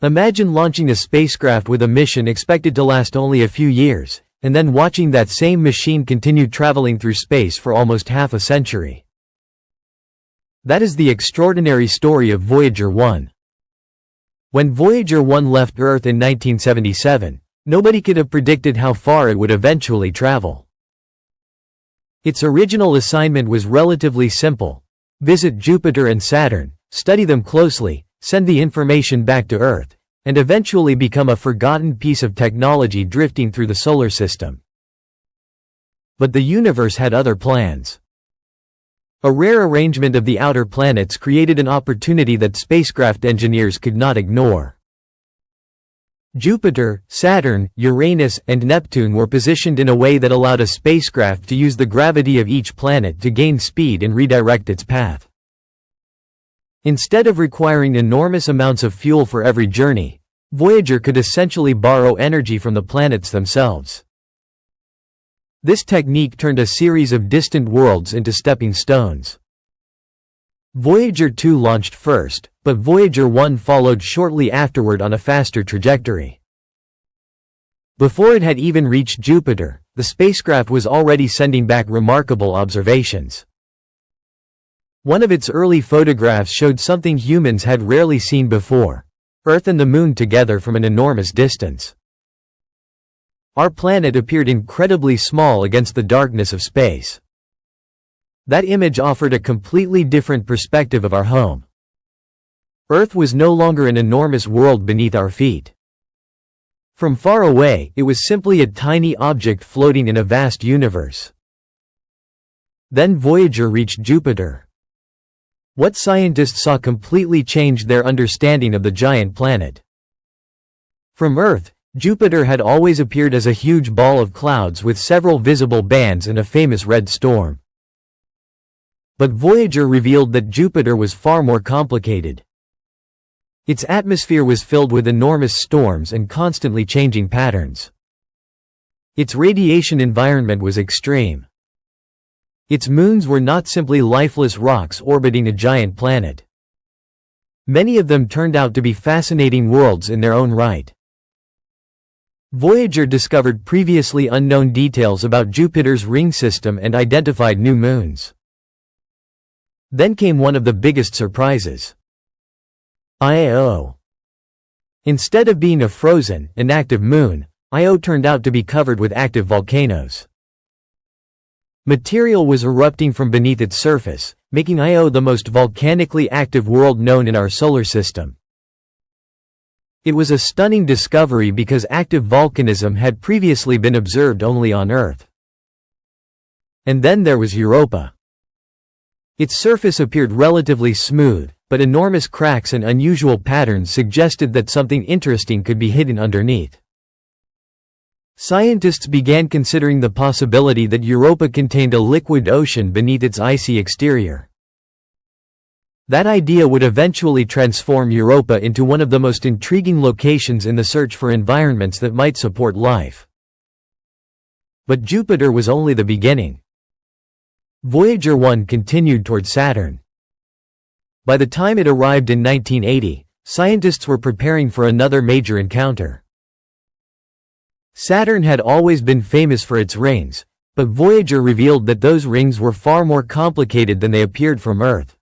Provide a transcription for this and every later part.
Imagine launching a spacecraft with a mission expected to last only a few years, and then watching that same machine continue traveling through space for almost half a century. That is the extraordinary story of Voyager 1. When Voyager 1 left Earth in 1977, nobody could have predicted how far it would eventually travel. Its original assignment was relatively simple: visit Jupiter and Saturn, study them closely, send the information back to Earth, and eventually become a forgotten piece of technology drifting through the solar system. But the universe had other plans. A rare arrangement of the outer planets created an opportunity that spacecraft engineers could not ignore. Jupiter, Saturn, Uranus, and Neptune were positioned in a way that allowed a spacecraft to use the gravity of each planet to gain speed and redirect its path. Instead of requiring enormous amounts of fuel for every journey, Voyager could essentially borrow energy from the planets themselves. This technique turned a series of distant worlds into stepping stones. Voyager 2 launched first, but Voyager 1 followed shortly afterward on a faster trajectory. Before it had even reached Jupiter, the spacecraft was already sending back remarkable observations. One of its early photographs showed something humans had rarely seen before: Earth and the Moon together from an enormous distance. Our planet appeared incredibly small against the darkness of space. That image offered a completely different perspective of our home. Earth was no longer an enormous world beneath our feet. From far away, it was simply a tiny object floating in a vast universe. Then Voyager reached Jupiter. What scientists saw completely changed their understanding of the giant planet. From Earth, Jupiter had always appeared as a huge ball of clouds with several visible bands and a famous red storm. But Voyager revealed that Jupiter was far more complicated. Its atmosphere was filled with enormous storms and constantly changing patterns. Its radiation environment was extreme. Its moons were not simply lifeless rocks orbiting a giant planet. Many of them turned out to be fascinating worlds in their own right. Voyager discovered previously unknown details about Jupiter's ring system and identified new moons. Then came one of the biggest surprises. Io. Instead of being a frozen, inactive moon, Io turned out to be covered with active volcanoes. Material was erupting from beneath its surface, making Io the most volcanically active world known in our solar system. It was a stunning discovery because active volcanism had previously been observed only on Earth. And then there was Europa. Its surface appeared relatively smooth, but enormous cracks and unusual patterns suggested that something interesting could be hidden underneath. Scientists began considering the possibility that Europa contained a liquid ocean beneath its icy exterior. That idea would eventually transform Europa into one of the most intriguing locations in the search for environments that might support life. But Jupiter was only the beginning. Voyager 1 continued toward Saturn. By the time it arrived in 1980, scientists were preparing for another major encounter. Saturn had always been famous for its rings, but Voyager revealed that those rings were far more complicated than they appeared from Earth.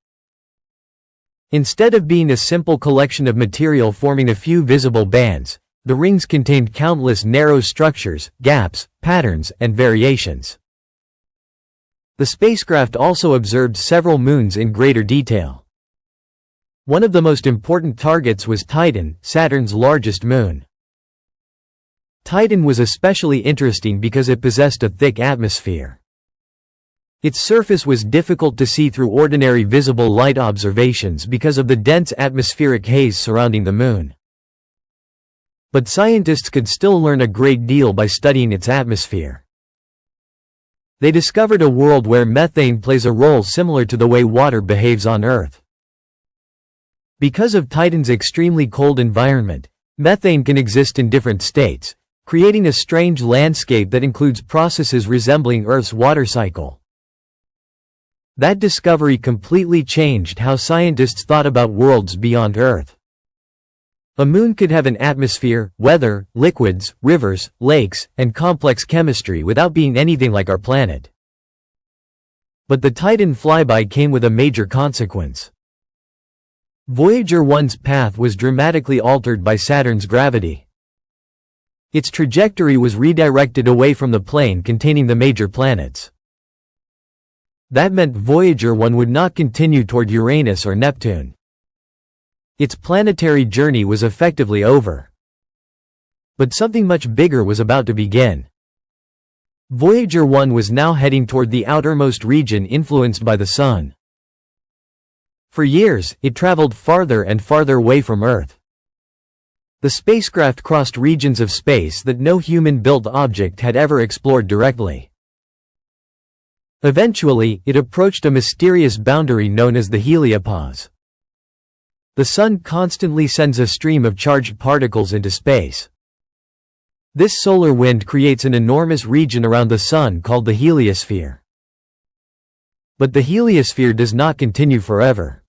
Instead of being a simple collection of material forming a few visible bands, the rings contained countless narrow structures, gaps, patterns, and variations. The spacecraft also observed several moons in greater detail. One of the most important targets was Titan, Saturn's largest moon. Titan was especially interesting because it possessed a thick atmosphere. Its surface was difficult to see through ordinary visible light observations because of the dense atmospheric haze surrounding the moon. But scientists could still learn a great deal by studying its atmosphere. They discovered a world where methane plays a role similar to the way water behaves on Earth. Because of Titan's extremely cold environment, methane can exist in different states, creating a strange landscape that includes processes resembling Earth's water cycle. That discovery completely changed how scientists thought about worlds beyond Earth. A moon could have an atmosphere, weather, liquids, rivers, lakes, and complex chemistry without being anything like our planet. But the Titan flyby came with a major consequence. Voyager 1's path was dramatically altered by Saturn's gravity. Its trajectory was redirected away from the plane containing the major planets. That meant Voyager 1 would not continue toward Uranus or Neptune. Its planetary journey was effectively over. But something much bigger was about to begin. Voyager 1 was now heading toward the outermost region influenced by the Sun. For years, it traveled farther and farther away from Earth. The spacecraft crossed regions of space that no human-built object had ever explored directly. Eventually, it approached a mysterious boundary known as the heliopause. The Sun constantly sends a stream of charged particles into space. This solar wind creates an enormous region around the Sun called the heliosphere. But the heliosphere does not continue forever.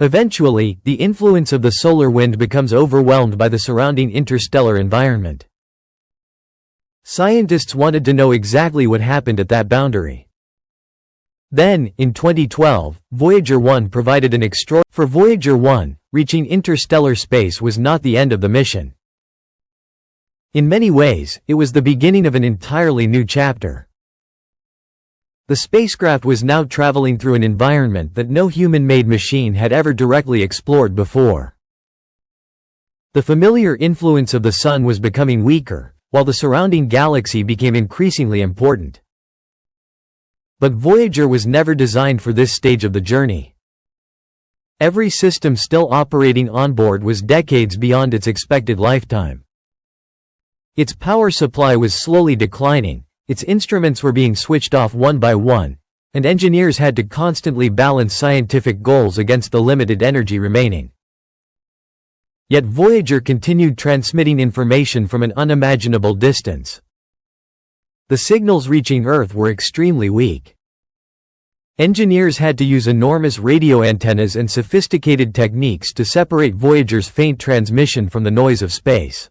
Eventually, the influence of the solar wind becomes overwhelmed by the surrounding interstellar environment. Scientists wanted to know exactly what happened at that boundary. Then, in 2012, Voyager 1 provided an For Voyager 1, reaching interstellar space was not the end of the mission. In many ways, it was the beginning of an entirely new chapter. The spacecraft was now traveling through an environment that no human-made machine had ever directly explored before. The familiar influence of the Sun was becoming weaker, while the surrounding galaxy became increasingly important. But Voyager was never designed for this stage of the journey. Every system still operating onboard was decades beyond its expected lifetime. Its power supply was slowly declining, its instruments were being switched off one by one, and engineers had to constantly balance scientific goals against the limited energy remaining. Yet Voyager continued transmitting information from an unimaginable distance. The signals reaching Earth were extremely weak. Engineers had to use enormous radio antennas and sophisticated techniques to separate Voyager's faint transmission from the noise of space.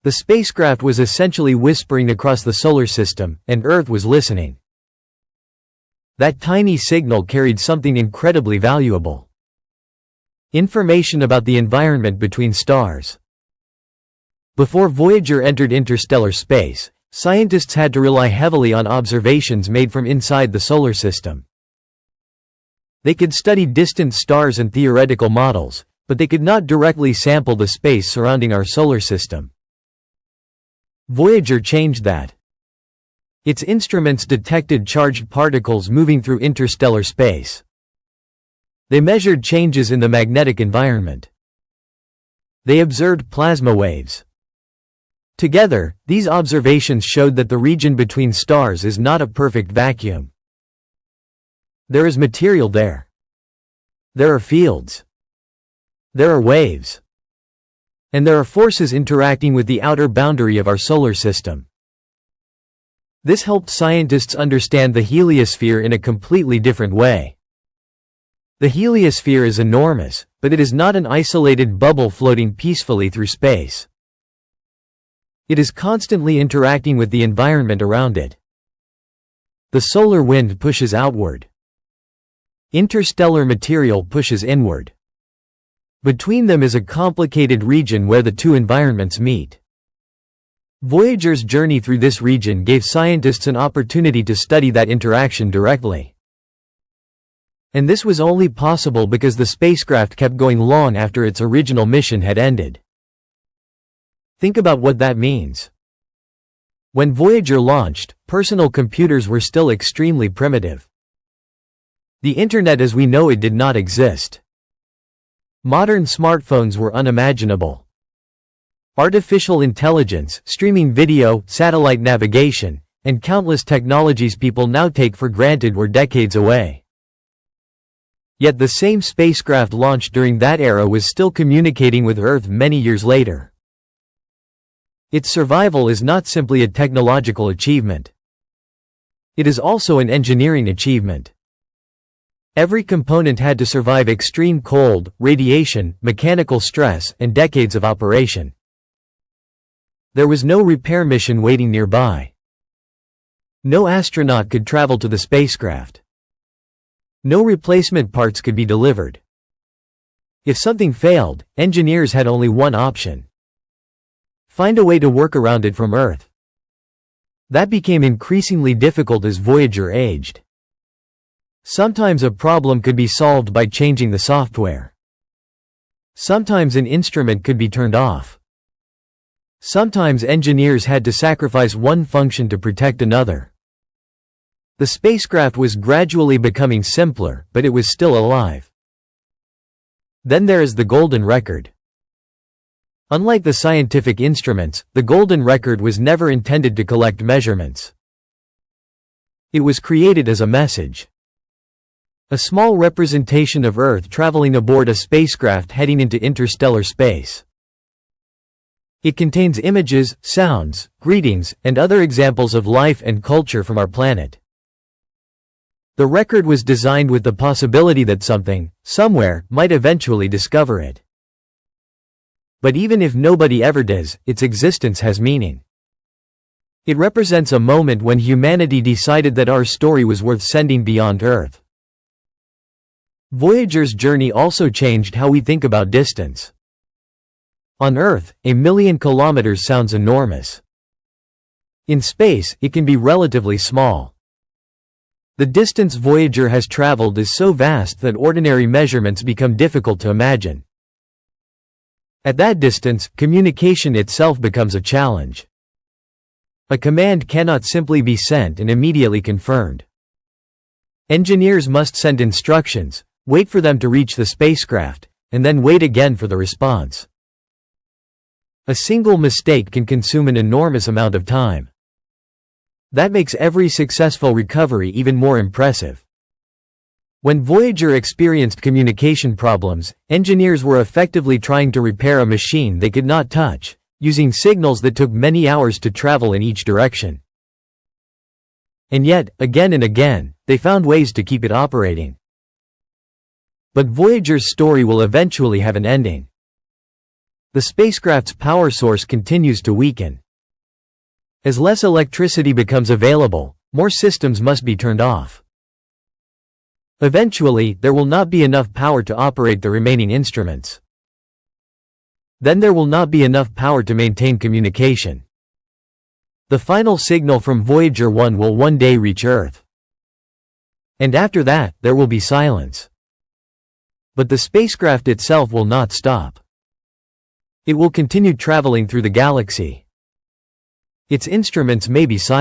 The spacecraft was essentially whispering across the solar system, and Earth was listening. That tiny signal carried something incredibly valuable. Information about the environment between stars. Before Voyager entered interstellar space, scientists had to rely heavily on observations made from inside the solar system. They could study distant stars and theoretical models, but they could not directly sample the space surrounding our solar system. Voyager changed that. Its instruments detected charged particles moving through interstellar space. They measured changes in the magnetic environment. They observed plasma waves. Together, these observations showed that the region between stars is not a perfect vacuum. There is material there. There are fields. There are waves. And there are forces interacting with the outer boundary of our solar system. This helped scientists understand the heliosphere in a completely different way. The heliosphere is enormous, but it is not an isolated bubble floating peacefully through space. It is constantly interacting with the environment around it. The solar wind pushes outward. Interstellar material pushes inward. Between them is a complicated region where the two environments meet. Voyager's journey through this region gave scientists an opportunity to study that interaction directly. And this was only possible because the spacecraft kept going long after its original mission had ended. Think about what that means. When Voyager launched, personal computers were still extremely primitive. The internet as we know it did not exist. Modern smartphones were unimaginable. Artificial intelligence, streaming video, satellite navigation, and countless technologies people now take for granted were decades away. Yet the same spacecraft launched during that era was still communicating with Earth many years later. Its survival is not simply a technological achievement. It is also an engineering achievement. Every component had to survive extreme cold, radiation, mechanical stress, and decades of operation. There was no repair mission waiting nearby. No astronaut could travel to the spacecraft. No replacement parts could be delivered. If something failed, engineers had only one option: find a way to work around it from Earth. That became increasingly difficult as Voyager aged. Sometimes a problem could be solved by changing the software. Sometimes an instrument could be turned off. Sometimes engineers had to sacrifice one function to protect another. The spacecraft was gradually becoming simpler, but it was still alive. Then there is the golden record. Unlike the scientific instruments, the golden record was never intended to collect measurements. It was created as a message. A small representation of Earth traveling aboard a spacecraft heading into interstellar space. It contains images, sounds, greetings, and other examples of life and culture from our planet. The record was designed with the possibility that something, somewhere, might eventually discover it. But even if nobody ever does, its existence has meaning. It represents a moment when humanity decided that our story was worth sending beyond Earth. Voyager's journey also changed how we think about distance. On Earth, 1,000,000 kilometers sounds enormous. In space, it can be relatively small. The distance Voyager has traveled is so vast that ordinary measurements become difficult to imagine. At that distance, communication itself becomes a challenge. A command cannot simply be sent and immediately confirmed. Engineers must send instructions, wait for them to reach the spacecraft, and then wait again for the response. A single mistake can consume an enormous amount of time. That makes every successful recovery even more impressive. When Voyager experienced communication problems, engineers were effectively trying to repair a machine they could not touch, using signals that took many hours to travel in each direction. And yet, again and again, they found ways to keep it operating. But Voyager's story will eventually have an ending. The spacecraft's power source continues to weaken. As less electricity becomes available, more systems must be turned off. Eventually, there will not be enough power to operate the remaining instruments. Then there will not be enough power to maintain communication. The final signal from Voyager 1 will one day reach Earth. And after that, there will be silence. But the spacecraft itself will not stop. It will continue traveling through the galaxy. Its instruments may be silent.